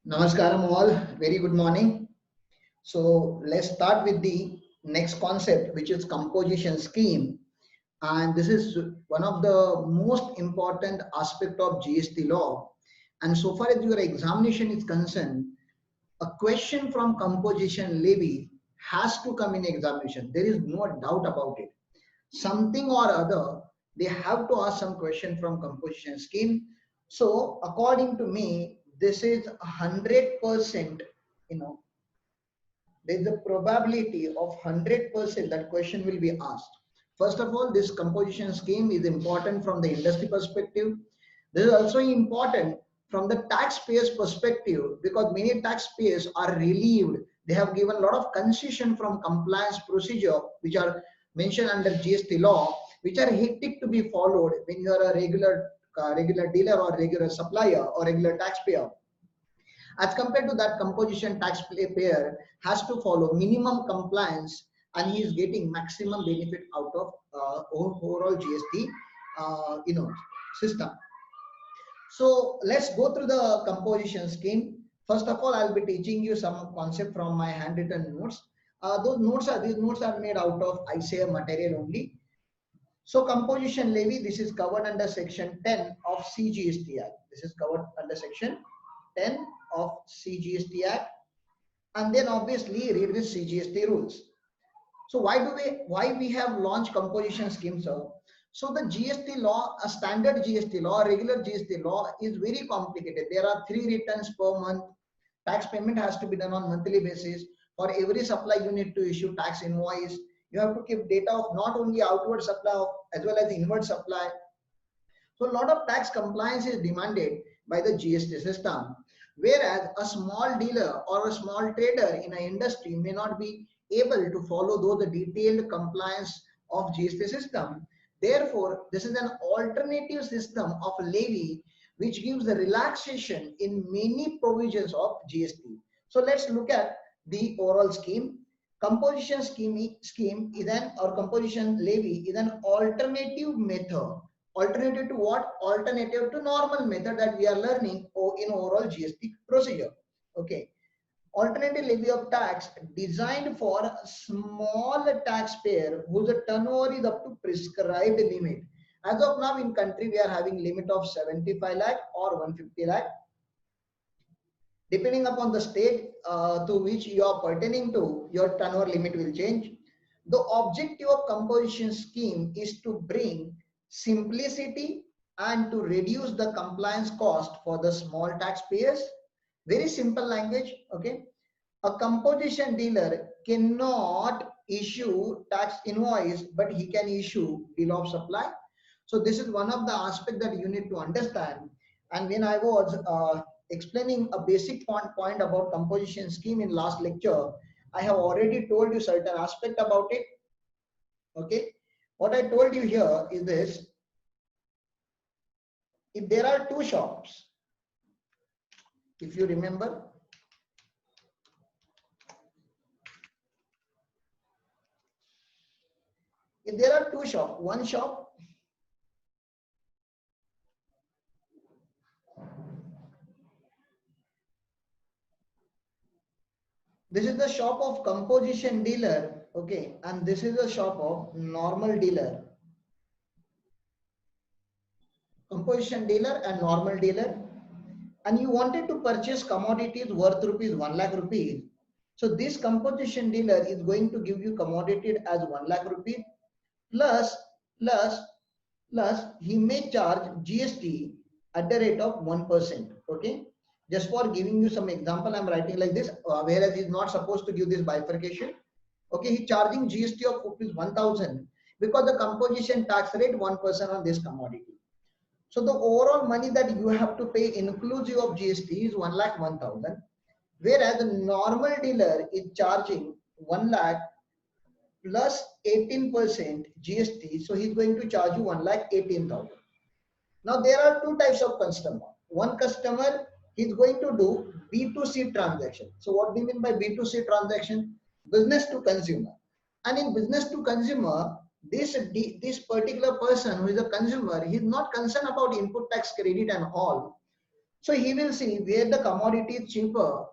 Namaskaram all, very good morning. So let's start with the next concept, which is composition scheme. And this is one of the most important aspect of GST law. And so far as your examination is concerned, a question from composition levy has to come in examination. There is no doubt about it. Something or other, they have to ask some question from composition scheme. So according to me, this is 100%, you know, there is a probability of 100% that question will be asked. First of all, this composition scheme is important from the industry perspective. This is also important from the taxpayers perspective because many taxpayers are relieved. They have given a lot of concession from compliance procedure which are mentioned under GST law, which are hectic to be followed when you are a regular dealer or regular supplier or regular taxpayer. As compared to that, composition taxpayer has to follow minimum compliance and he is getting maximum benefit out of overall GST system. So let's go through the composition scheme. First of all, I'll be teaching you some concept from my handwritten notes. These notes are made out of ICA material only. So composition levy, this is covered under section 10 of CGST Act. This is covered under section 10 of CGST Act, and then obviously read with CGST rules. So why we have launched composition scheme, sir? So the GST law, a standard GST law, a regular GST law is very complicated. There are 3 returns per month. Tax payment has to be done on monthly basis. For every supply you need to issue tax invoice. You have to keep data of not only outward supply as well as inward supply. So a lot of tax compliance is demanded by the GST system. Whereas a small dealer or a small trader in an industry may not be able to follow those the detailed compliance of GST system. Therefore, this is an alternative system of levy which gives the relaxation in many provisions of GST. So let's look at the overall scheme. Composition scheme is an or composition levy is an alternative method. Alternative to what? Alternative to normal method that we are learning in overall GST procedure. Okay. Alternative levy of tax designed for small taxpayer whose turnover is up to prescribed limit. As of now in country we are having limit of 75 lakh or 150 lakh. Depending upon the state to which you are pertaining to, your turnover limit will change. The objective of composition scheme is to bring simplicity and to reduce the compliance cost for the small taxpayers. Very simple language, okay? A composition dealer cannot issue tax invoice, but he can issue bill of supply. So this is one of the aspects that you need to understand. And when I was explaining a basic point about composition scheme in last lecture, I have already told you certain aspect about it. Okay, what I told you here is this: if there are 2 shops, if you remember, if there are 2 shops, one shop this is the shop of composition dealer, okay, and this is the shop of normal dealer. Composition dealer and normal dealer, and you wanted to purchase commodities worth rupees 1 lakh rupees. So this composition dealer is going to give you commodity as 1 lakh rupees plus he may charge GST at the rate of 1%. Okay, just for giving you some example, I'm writing like this, whereas he's not supposed to give this bifurcation. Okay, he's charging GST of rupees 1000 because the composition tax rate 1% on this commodity. So the overall money that you have to pay inclusive of GST is 1,01,000, whereas the normal dealer is charging 1 lakh plus 18% GST. So he's going to charge you 1,18,000. Now there are 2 types of customer. One customer is going to do B2C transaction. So what do you mean by B2C transaction? Business to consumer. And in business to consumer, this particular person who is a consumer, he is not concerned about input tax credit and all. So he will see where the commodity is cheaper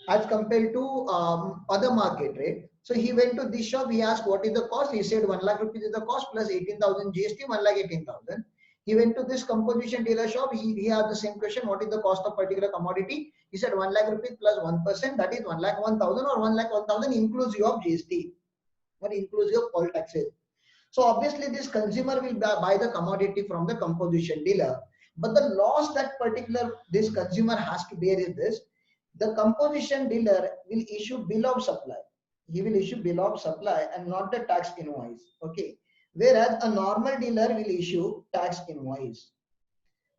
as compared to other market rate. So he went to this shop, he asked what is the cost, he said 1 lakh rupees is the cost plus 18,000 GST, 1 lakh 18,000. He went to this composition dealer shop, he asked the same question, what is the cost of particular commodity? He said 1 lakh rupees plus 1%, that is 1 lakh 1,000 or 1 lakh 1,000 inclusive of GST or inclusive of all taxes. So obviously this consumer will buy the commodity from the composition dealer. But the loss that particular this consumer has to bear is this: the composition dealer will issue bill of supply. He will issue bill of supply and not the tax invoice. Okay. Whereas a normal dealer will issue tax invoice.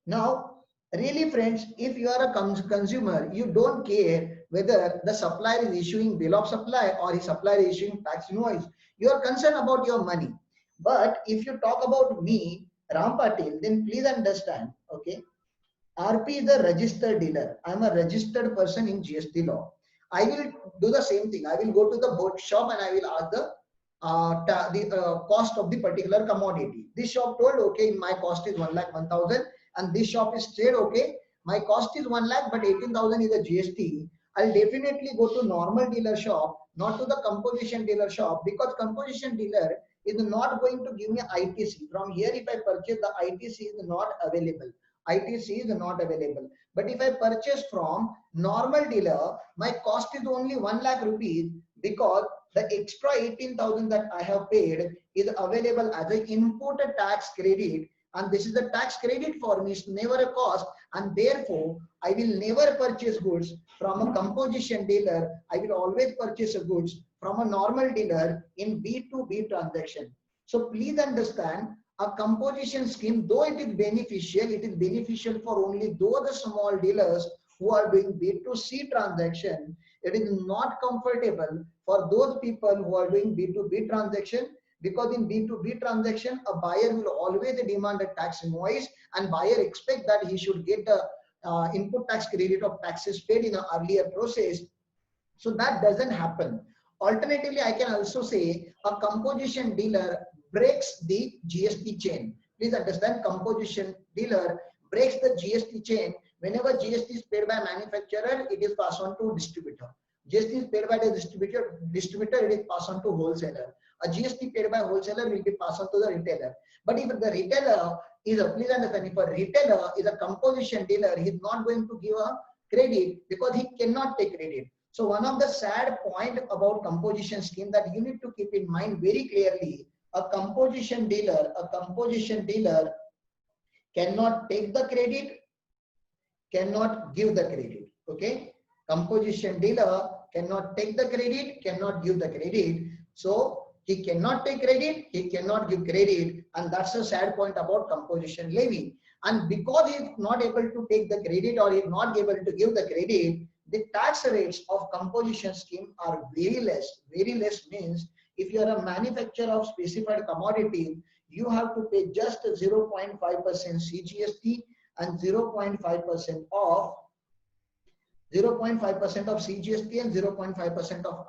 Now, really friends, if you are a consumer, you don't care whether the supplier is issuing bill of supply or his supplier is issuing tax invoice. You are concerned about your money. But if you talk about me, Ram Patil, then please understand, okay, RP is a registered dealer. I am a registered person in GST law. I will do the same thing. I will go to the boat shop and I will ask the cost of the particular commodity. This shop told, okay, my cost is 1 lakh 1,000, and this shop is said, okay, my cost is 1 lakh, but 18,000 is a GST. I'll definitely go to normal dealer shop, not to the composition dealer shop, because composition dealer is not going to give me ITC. From here, if I purchase, the ITC is not available. ITC is not available. But if I purchase from normal dealer, my cost is only 1 lakh rupees, because the extra 18,000 that I have paid is available as an input tax credit, and this is the tax credit for me. It's never a cost, and therefore I will never purchase goods from a composition dealer. I will always purchase goods from a normal dealer in B2B transaction. So please understand, a composition scheme, though it is beneficial for only those small dealers who are doing B2C transaction. It is not comfortable for those people who are doing B2B transaction, because in B2B transaction, a buyer will always demand a tax invoice, and buyer expect that he should get the input tax credit of taxes paid in an earlier process. So that doesn't happen. Alternatively, I can also say a composition dealer breaks the GST chain. Please understand, composition dealer breaks the GST chain. Whenever GST is paid by manufacturer, it is passed on to distributor. GST is paid by the distributor, it is passed on to wholesaler. A GST paid by wholesaler will be passed on to the retailer. But if the retailer is a, please understand, if a retailer is a composition dealer, he is not going to give a credit because he cannot take credit. So one of the sad point about composition scheme that you need to keep in mind very clearly: a composition dealer cannot take the credit, cannot give the credit. Okay, composition dealer cannot take the credit, cannot give the credit. So he cannot take credit, he cannot give credit, and that's a sad point about composition levy. And because he is not able to take the credit or he is not able to give the credit, the tax rates of composition scheme are very less. Very less means, if you are a manufacturer of specified commodity, you have to pay just 0.5% CGST and 0.5% of 0.5% of CGST and 0.5% of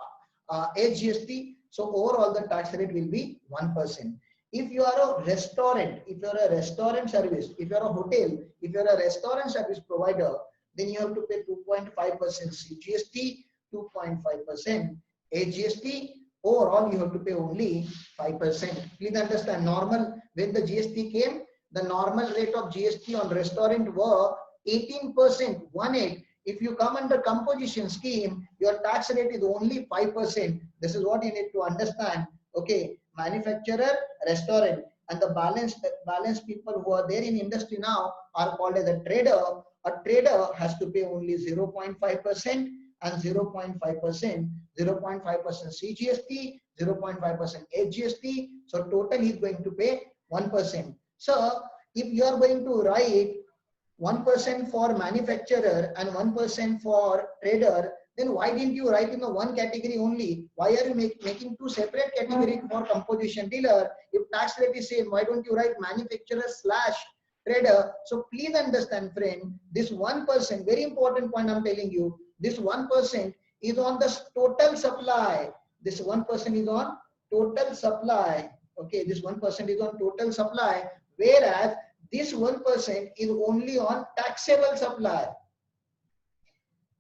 HGST. So overall the tax rate will be 1%. If you are a restaurant, if you are a restaurant service, if you are a hotel, if you are a restaurant service provider, then you have to pay 2.5% CGST, 2.5% HGST. Overall, you have to pay only 5%. Please understand, normal, when the GST came, the normal rate of GST on restaurant were 18%, 1/8. If you come under composition scheme, your tax rate is only 5%. This is what you need to understand. Okay, manufacturer, restaurant, and the balance people who are there in industry now are called as a trader. A trader has to pay only 0.5% and 0.5%, 0.5% CGST, 0.5% HGST. So total he is going to pay 1%. So if you are going to write 1% for manufacturer and 1% for trader, then why didn't you write in the one category only? Why are you making two separate categories for composition dealer? If tax rate is same, why don't you write manufacturer / trader? So please understand, friend, this 1%, very important point I'm telling you, this 1% is on the total supply. This 1% is on total supply. Okay, this 1% is on total supply, whereas this 1% is only on taxable supply.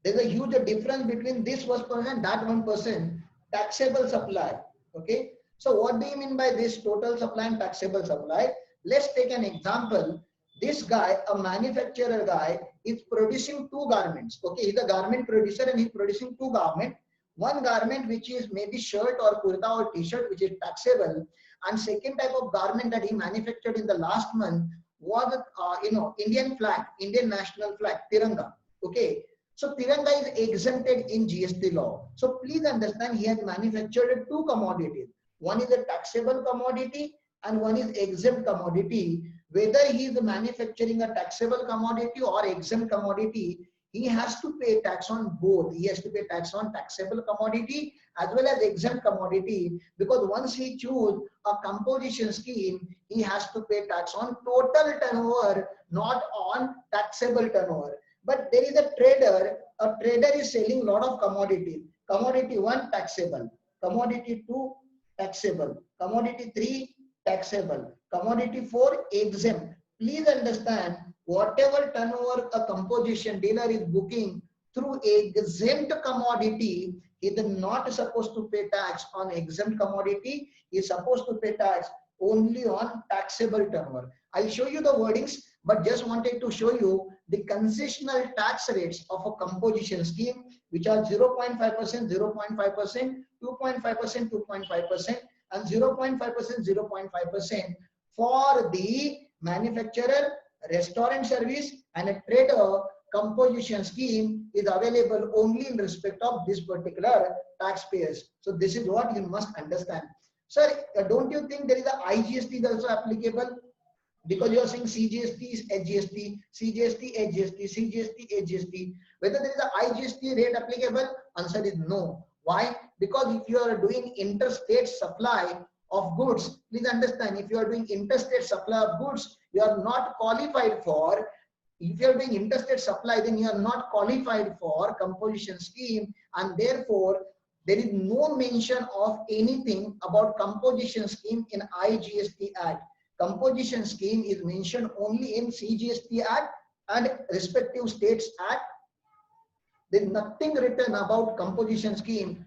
There's a huge difference between this 1% and that 1% taxable supply. Okay. So what do you mean by this total supply and taxable supply? Let's take an example. This guy, a manufacturer guy, is producing two garments. Okay, he's a garment producer and he's producing two garments. One garment which is maybe shirt or kurta or t-shirt, which is taxable, and second type of garment that he manufactured in the last month was Indian flag, Indian national flag, Tiranga. Okay, so Tiranga is exempted in GST law. So please understand, he has manufactured two commodities. One is a taxable commodity and one is exempt commodity. Whether he is manufacturing a taxable commodity or exempt commodity, he has to pay tax on both. He has to pay tax on taxable commodity as well as exempt commodity, because once he choose a composition scheme, he has to pay tax on total turnover, not on taxable turnover. But there is a trader is selling a lot of commodities. Commodity 1 taxable, commodity 2 taxable, commodity 3 taxable, commodity 4 exempt. Please understand, whatever turnover a composition dealer is booking through exempt commodity, he is not supposed to pay tax on exempt commodity. He is supposed to pay tax only on taxable turnover. I'll show you the wordings, but just wanted to show you the concessional tax rates of a composition scheme, which are 0.5%, 0.5%, 2.5%, 2.5%, and 0.5%, 0.5% for the manufacturer, restaurant service, and a trader. Composition scheme is available only in respect of this particular taxpayers. So this is what you must understand. Sir, don't you think there is a IGST is also applicable? Because you are saying CGST is HGST, CGST, HGST, CGST, HGST. Whether there is a IGST rate applicable? Answer is no. Why? Because if you are doing interstate supply of goods, please understand, if you are doing interstate supply of goods, you are not qualified for. If you are doing interstate supply, then you are not qualified for composition scheme, and therefore there is no mention of anything about composition scheme in IGST Act. Composition scheme is mentioned only in CGST Act and respective states Act. There is nothing written about composition scheme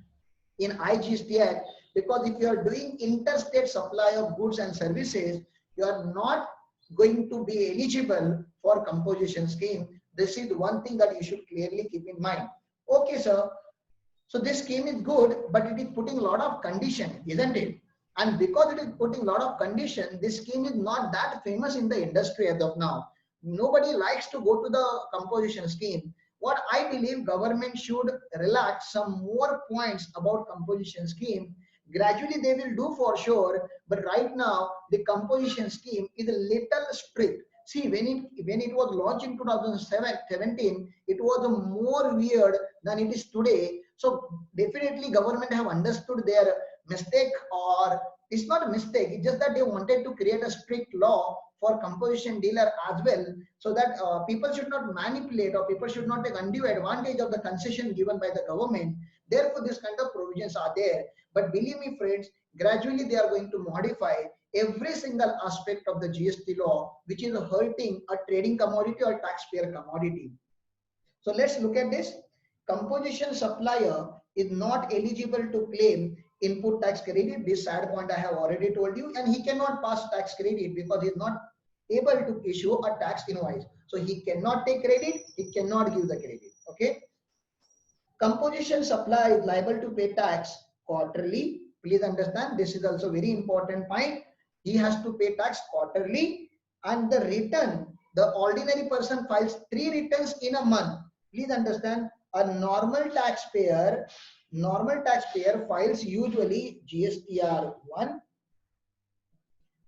in IGST Act, because if you are doing interstate supply of goods and services, you are not going to be eligible for composition scheme. This is one thing that you should clearly keep in mind. Okay, sir. So this scheme is good, but it is putting a lot of condition, isn't it? And because it is putting a lot of condition, this scheme is not that famous in the industry as of now. Nobody likes to go to the composition scheme. What I believe, government should relax some more points about composition scheme. Gradually they will do for sure, but right now the composition scheme is a little strict. See, when it was launched in 2017, it was more weird than it is today. So definitely government have understood their mistake, or it's not a mistake, it's just that they wanted to create a strict law for composition dealer as well, so that people should not manipulate, or people should not take undue advantage of the concession given by the government. Therefore this kind of provisions are there. But believe me friends, gradually they are going to modify every single aspect of the GST law which is hurting a trading commodity or taxpayer commodity. So let's look at this. Composition supplier is not eligible to claim input tax credit. This sad point I have already told you, and he cannot pass tax credit because he is not able to issue a tax invoice. So he cannot take credit, he cannot give the credit. Okay. Composition supply is liable to pay tax quarterly. Please understand, this is also very important point. He has to pay tax quarterly, and the return, the ordinary person files 3 returns in a month. Please understand, a normal taxpayer files usually GSTR 1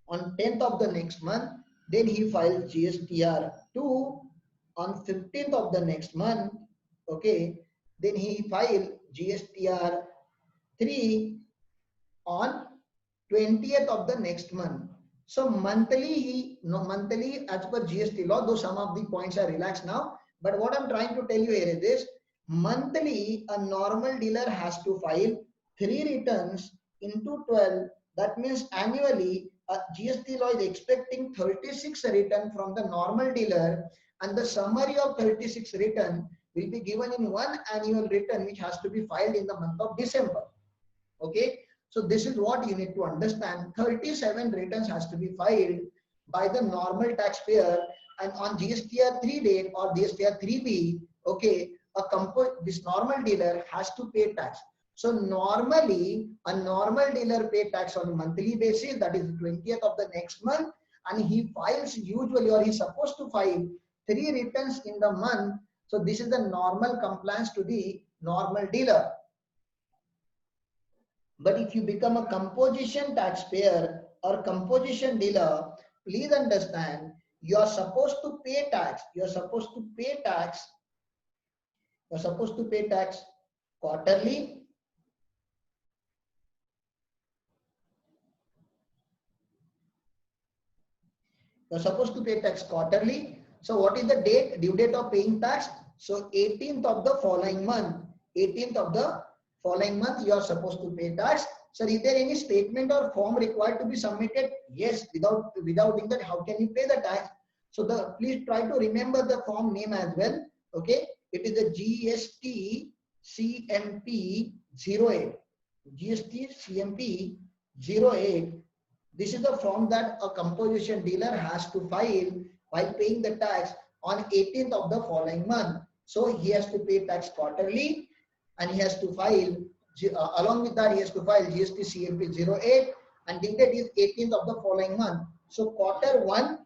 on 10th of the next month, then he files GSTR 2 on 15th of the next month. Okay, then he filed GSTR 3 on 20th of the next month. So monthly as per GST law, though some of the points are relaxed now, but what I'm trying to tell you here is this: monthly a normal dealer has to file 3 returns into 12. That means annually GST law is expecting 36 return from the normal dealer, and the summary of 36 return will be given in one annual return which has to be filed in the month of December. Okay, so this is what you need to understand. 37 returns has to be filed by the normal taxpayer, and on GSTR 3 date or GSTR 3B, okay, this normal dealer has to pay tax. So normally a normal dealer pay tax on a monthly basis, that is 20th of the next month, and he files usually, or he's supposed to file 3 returns in the month. So this is the normal compliance to the normal dealer. But if you become a composition taxpayer or composition dealer, please understand you are supposed to pay tax. You are supposed to pay tax. You are supposed to pay tax quarterly. You are supposed to pay tax quarterly. So what is the date, due date of paying tax? So 18th of the following month. 18th of the following month you are supposed to pay tax. Sir, is there any statement or form required to be submitted? Yes, without doing that, how can you pay the tax? So please try to remember the form name as well. Okay, it is the GST CMP 08. GST CMP 08. This is the form that a composition dealer has to file while paying the tax on 18th of the following month. So he has to pay tax quarterly, and he has to file, along with that he has to file GST CMP 08, and due date is 18th of the following month. So quarter one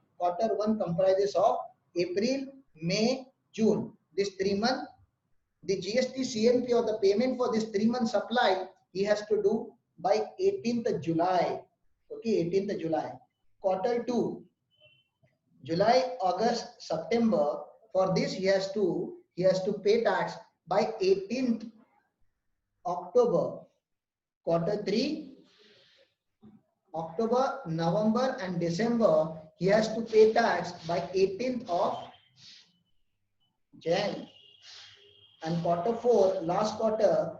comprises of April, May, June. This 3 months, the GST CMP or the payment for this 3 month supply he has to do by 18th July. Okay, 18th July. Quarter 2, July, August, September. For this he has to pay tax by 18th October. Quarter 3, October, November and December, he has to pay tax by 18th of Jan. And quarter 4, last quarter,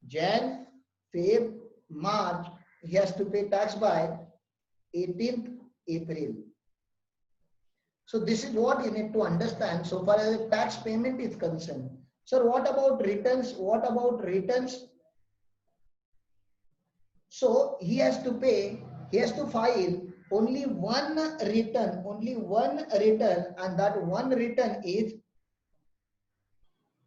Jan, Feb, March, he has to pay tax by 18th April. So this is what you need to understand so far as the tax payment is concerned. Sir, what about returns? What about returns? So he has to file only one return, and that one return is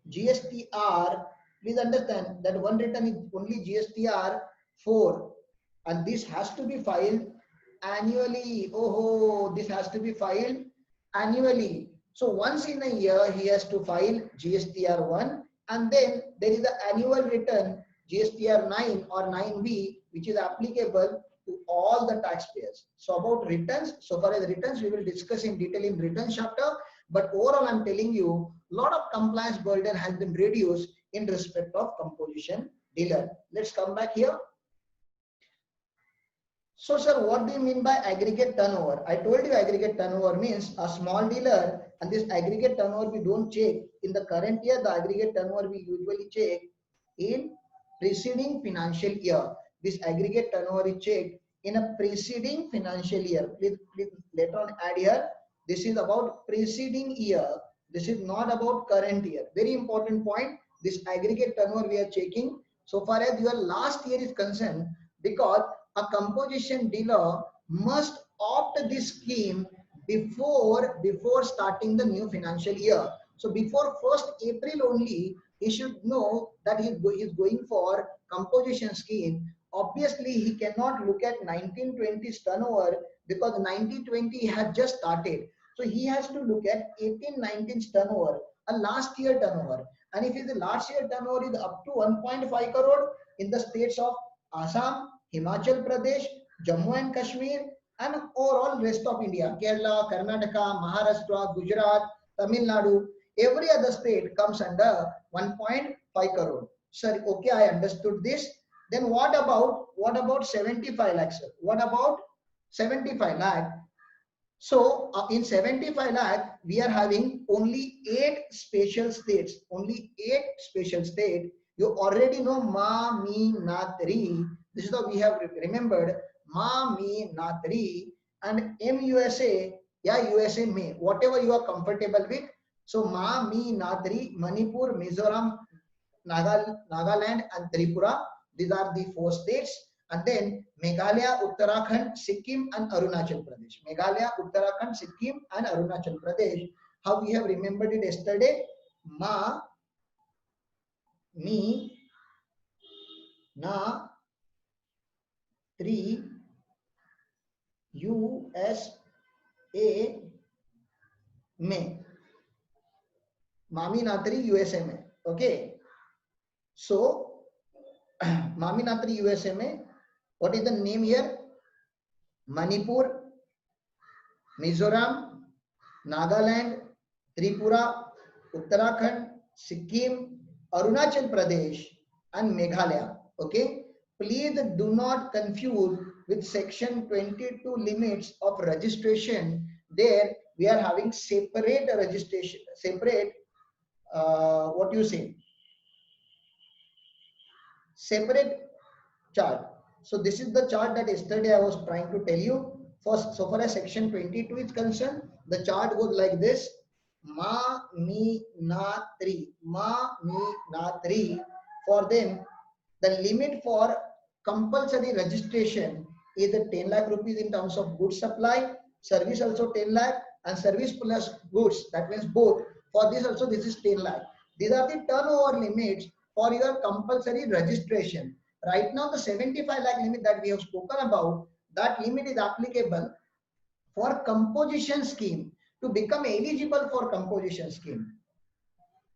GSTR. Please understand that one return is only GSTR 4, and this has to be filed annually. Oh, this has to be filed annually. So once in a year he has to file GSTR 1, and then there is the annual return GSTR 9 or 9B, which is applicable to all the taxpayers. So about returns, so far as returns we will discuss in detail in returns chapter, but overall I'm telling you a lot of compliance burden has been reduced in respect of composition dealer. Let's come back here. So sir, what do you mean by aggregate turnover? I told you aggregate turnover means a small dealer, and this aggregate turnover we don't check in the current year. The aggregate turnover we usually check in preceding financial year. This aggregate turnover is checked in a preceding financial year. Please later on add here. This is about preceding year. This is not about current year. Very important point. This aggregate turnover we are checking so far as your last year is concerned, because a composition dealer must opt this scheme before starting the new financial year. So before 1st April only, he should know that he is going for composition scheme. Obviously, he cannot look at 1920's turnover because 1920 has just started. So he has to look at 18-19's turnover, a last year turnover. And if the last year turnover is up to 1.5 crore in the states of Assam, Himachal Pradesh, Jammu and Kashmir, and overall rest of India, Kerala, Karnataka, Maharashtra, Gujarat, Tamil Nadu, every other state comes under 1.5 crore. Sir, okay, I understood this. Then what about 75 lakhs? What about 75 lakh? So in 75 lakh, we are having only 8 special states. Only 8 special states. You already know Ma, Mi, Na, Tri. This is how we have remembered Ma, Mi, Na, Tri, and MUSA या USA में, whatever you are comfortable with. So Ma, Mi, Nadri, Manipur, Mizoram, Nagaland and Tripura. These are the 4 states. And then Meghalaya, Uttarakhand, Sikkim and Arunachal Pradesh. Meghalaya, Uttarakhand, Sikkim and Arunachal Pradesh. How we have remembered it yesterday? Ma, Mi, Na, Tri, USA में, मामी नात्री USA में. Okay, so मामी नात्री USA में, what is the name here? Manipur, Mizoram, Nagaland, Tripura, Uttarakhand, Sikkim, Arunachal Pradesh and Meghalaya. Okay, please do not confuse with section 22 limits of registration. There we are having separate registration, separate what you say, separate chart. So this is the chart that yesterday I was trying to tell you. First, so far as section 22 is concerned, the chart goes like this: Ma, Mi, Na, Tri. Ma, Mi, Na, Tri. For them, the limit for compulsory registration is 10 lakh rupees in terms of goods supply, service also 10 lakh, and service plus goods, that means both. For this also, this is 10 lakh. These are the turnover limits for your compulsory registration. Right now, the 75 lakh limit that we have spoken about, that limit is applicable for composition scheme, to become eligible for composition scheme.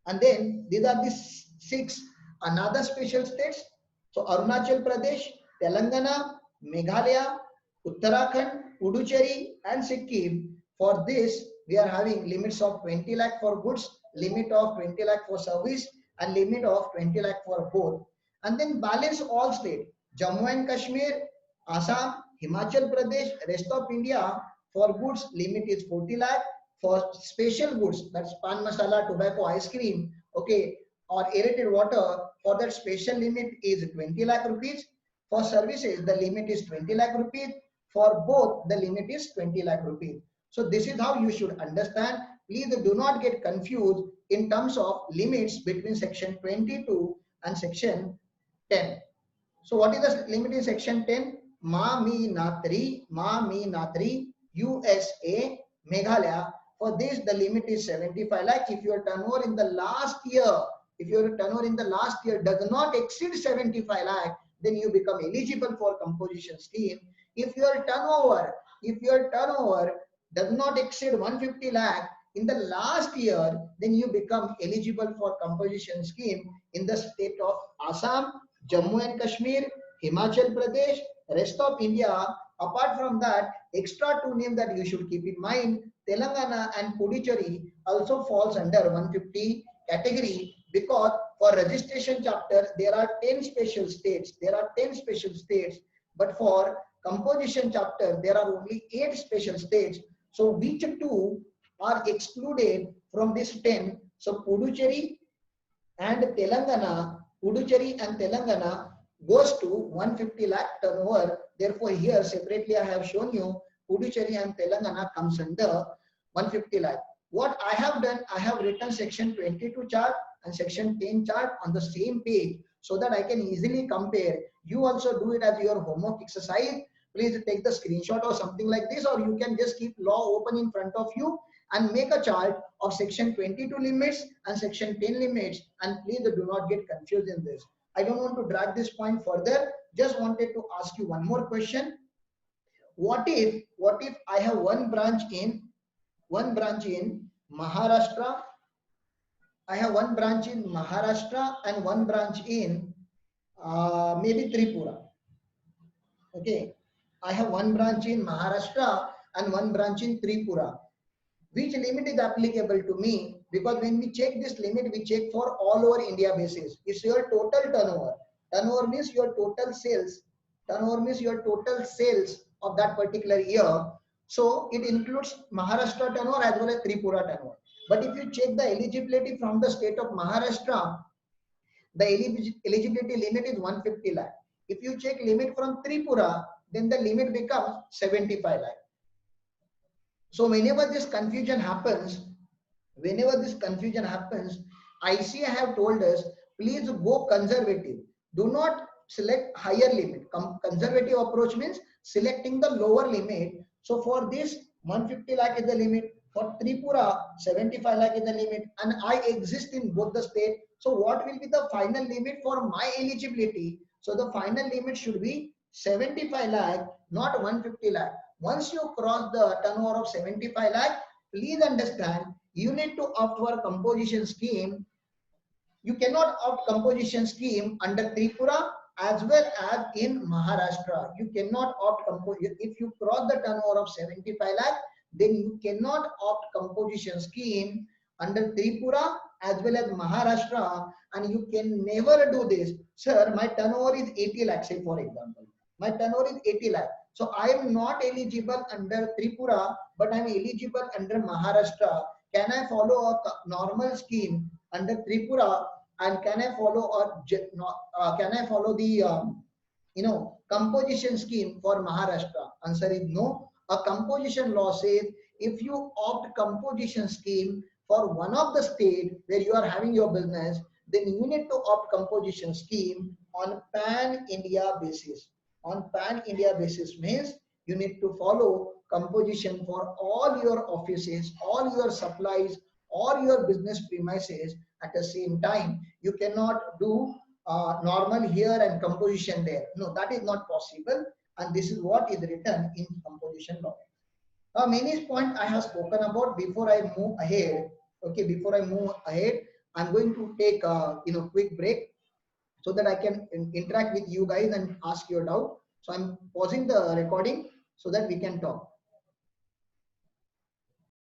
And then these are the 6 another special states. So Arunachal Pradesh, Telangana, Meghalaya, Uttarakhand, Puducherry and Sikkim. For this, we are having limits of 20 lakh for goods, limit of 20 lakh for service and limit of 20 lakh for both. And then balance all state, Jammu and Kashmir, Assam, Himachal Pradesh, rest of India, for goods limit is 40 lakh. For special goods, that's pan masala, tobacco, ice cream, okay, or aerated water, for that special limit is 20 lakh rupees. For services, the limit is 20 lakh rupees. For both, the limit is 20 lakh rupees. So this is how you should understand. Please do not get confused in terms of limits between section 22 and section 10. So what is the limit in section 10? Ma, Mi, Natri, Ma, Mi, Natri, USA, Meghalaya. For this, the limit is 75 lakh. If your turnover in the last year, if your turnover in the last year does not exceed 75 lakh, then you become eligible for composition scheme. If your turnover does not exceed 150 lakh in the last year, then you become eligible for composition scheme in the state of Assam, Jammu and Kashmir, Himachal Pradesh, rest of India. Apart from that, extra 2 names that you should keep in mind, Telangana and Puducherry also falls under 150 category, because for registration chapter, there are 10 special states. But for composition chapter, there are only 8 special states. So which 2 are excluded from this 10? So Puducherry and Telangana goes to 150 lakh turnover. Therefore, here separately I have shown you Puducherry and Telangana comes under 150 lakh. What I have done, I have written section 22 chart and section 10 chart on the same page so that I can easily compare. You also do it as your homework exercise. Please take the screenshot or something like this, or you can just keep law open in front of you and make a chart of section 22 limits and section 10 limits, and please do not get confused in this. I don't want to drag this point further. Just wanted to ask you one more question. What if I have one branch in Maharashtra? I have one branch in Maharashtra and one branch in maybe Tripura. Okay, I have one branch in Maharashtra and one branch in Tripura. Which limit is applicable to me? Because when we check this limit, we check for all over India basis. It's your total turnover. Turnover means your total sales. Turnover means your total sales of that particular year. So it includes Maharashtra turnover as well as Tripura turnover. But if you check the eligibility from the state of Maharashtra, the eligibility limit is 150 lakh. If you check limit from Tripura, then the limit becomes 75 lakh. So whenever this confusion happens, ICA have told us, please go conservative. Do not select higher limit. Conservative approach means selecting the lower limit. So for this, 150 lakh is the limit. For Tripura, 75 lakh is the limit. And I exist in both the state. So what will be the final limit for my eligibility? So the final limit should be 75 lakh, not 150 lakh. Once you cross the turnover of 75 lakh, please understand, you need to opt for composition scheme. You cannot opt composition scheme under Tripura as well as in Maharashtra. You cannot opt if you cross the turnover of 75 lakh, then you cannot opt composition scheme under Tripura as well as Maharashtra, and you can never do this. Sir, my turnover is 80 lakh, say for example. My turnover is 80 lakh. So I am not eligible under Tripura, but I am eligible under Maharashtra. Can I follow a normal scheme under Tripura, and can I follow the composition scheme for Maharashtra? Answer is no. A composition law says if you opt composition scheme for one of the state where you are having your business, then you need to opt composition scheme on pan India basis. On pan India basis means you need to follow composition for all your offices, all your supplies, all your business premises at the same time. You cannot do normal here and composition there. No, that is not possible. And this is what is written in composition law. Now, many points I have spoken about. Before I move ahead, I'm going to take a quick break so that I can interact with you guys and ask your doubt. So I'm pausing the recording so that we can talk.